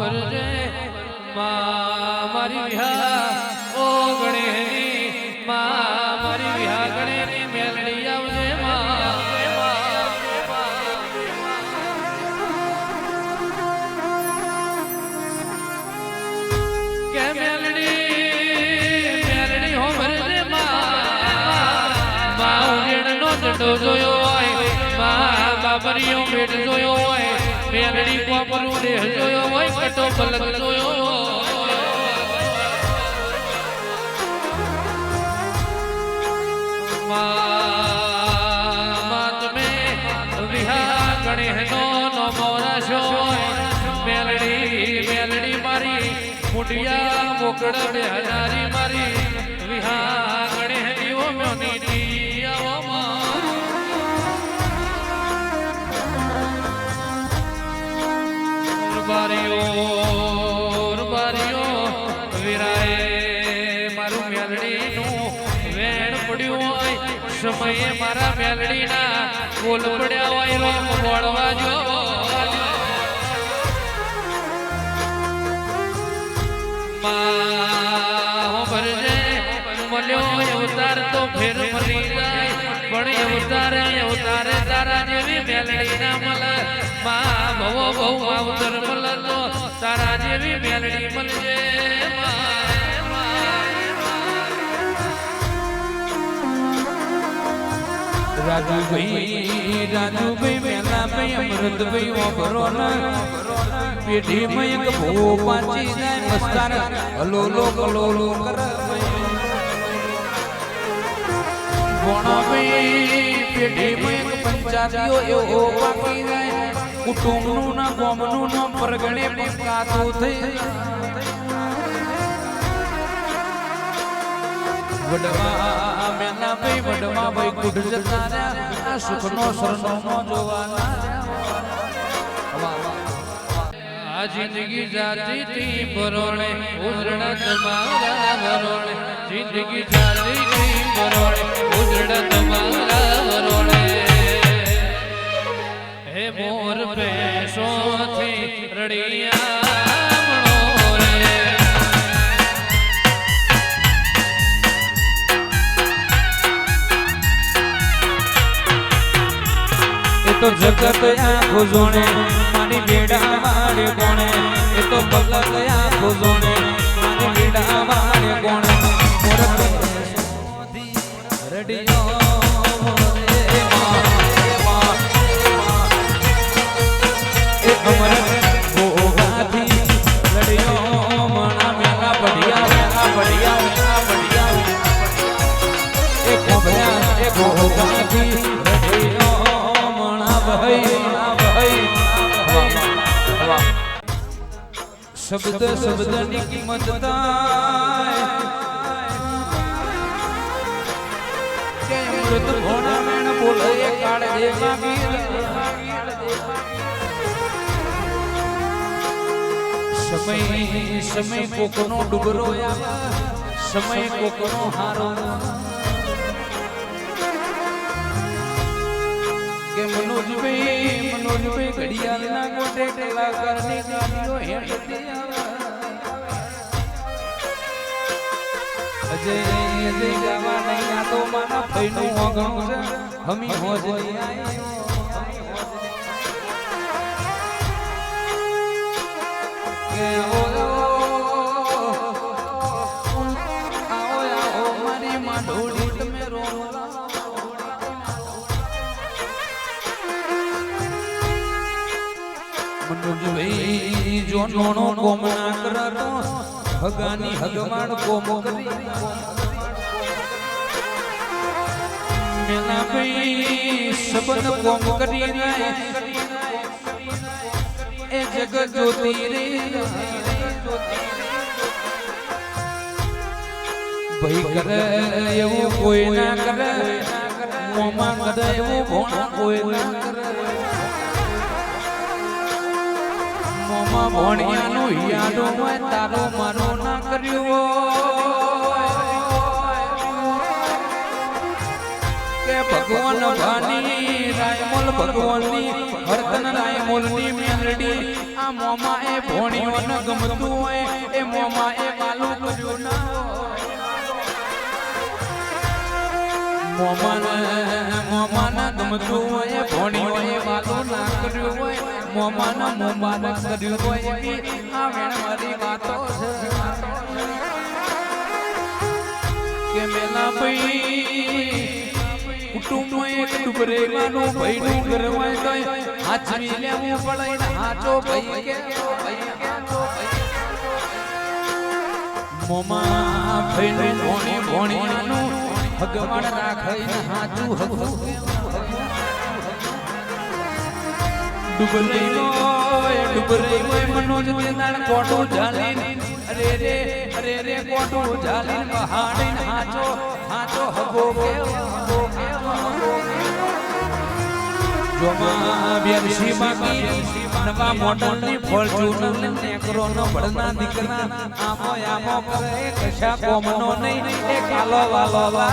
ભરજે મારી વિહા ઓ ગણેની મારી વિહા ગણેની મેલડી આવજે કે મેલડી હો ભરજે ઉજેડનો દડો જોયો હોય બાબરીઓ ભેટ જોયો હોય મેલડી કોપરું દેહ જોયો હોય કટો પલક જોયો તમે વિહા ગણેશનો નો મોરાશો મેલડી મારી મુડિયા મોકળ બે હજારી મારી વિહા ગણેશ ઓ મ્યોની આવો બારીઓ વિરાએ મારું મેલડીનું વેણ પડ્યું હોય સમયે મારા મેલડીના બોલ પડ્યા હોય રોમ બોળવા જો ભરજે મળ્યો અવતાર તો ફેર મળી જાય પણ અવતારે તારા જેવી મેલડી ના મળે ભવો બહુ અવતર મળે તો તારા જેવી મેલડી મળજે રાજુભાઈ મેલા ભાઈ અમૃતભાઈ વાપરો પેઢી માં એક ભો પાંચી જાય મસ્તાર હલોલો કલોલો કર ભાઈ પેઢી માં એક પંચાયતીઓ એવો પાકી જાય કુટુંબ નું ના ગામ નું ના પરગણે પકાતું થઈ વડવા મેના ભાઈ વડવા ભાઈ કુઢ જતા રહ્યા આ સુખનો સરનો જોવાના આ જિંદગી જાતી થી પરોણે ઉજળા તમારા વરોણે જિંદગી જાતી થી પરોણે ઉજળા તમારા વરોણે હે મોર પેશોથી રડિયા તો જગત આંખો જોણે મારી બેડા વાળે કોણે એ તો પલક આંખો જોણે મારી બેડા વાળે કોણે રડિયો એ અમર ગોગાથી રડિયો મણા મેલા પડ્યા એ કોભ્યા એ ગોગાથી રડિયો શબ્દ શબ્દની કિંમત થાય કે મૃત ઘોડા મેણ બોલે કાળ દેવા વીર સમય કોકનો ડુબરો સમય કોકનો હારો કે મનોજભાઈ ઘડિયાળના કોટે કલાકારની ગાડીઓ હેઠતી અજય ગાવા નહીં આ તો મારા ભાઈનું ઓગણું છે હમી હોજ કે આવો મારી માં ઢોળી તમે રોલા મનોજભાઈ જો નોનો કોમ ના કરતો ભગાની હગવાડ કોમ કરી મેલા ભાઈ સબન કોમ કરી રાય એ જગત જ્યોતિ રે ભાઈ કરે એવું કોઈ ના કરે મોમાં કરે એવું ભોણા કોઈ ના કરે મોમાં ભણિયાનું યાદો હોય તારો મારો ના કર્યું કે ભગવાન ભાની રાયમોલ ભગવાનની હરતન રાયમોલની મેલડી આ મોમાં એ ભોણીઓને ગમતું હોય એ મોમાં એ વાલું કર્યું ના મોમાના ગમતું હોય ભોણીઓ એ વાલું ના કર્યું હોય મોમાના મુબારક કર્યું હોય આ વેણ મારી વાતો છે કે મેલા ભાઈ કુટુંબમાં એક ડુબરેવાનું ભઈનું ઘર હોય તો હાચવી લેવું પડે ને હાચો ભાઈ કે મોમાં ભઈનું ભોણીનું ભગવાન રાખે હાચું હગું ડુબરે મનોજ તેદાર કોટો ઝાલીને અરે રે કોટો ઝાલીને વહાડીને હાચો હગો જોમાં બેરસી બાકી નવા મોડલની ફોર્ચ્યુનર ને નેકરોનો ભડના દીકરા આમો કરે કશા કોમનો નહીં એ કાલો વાલો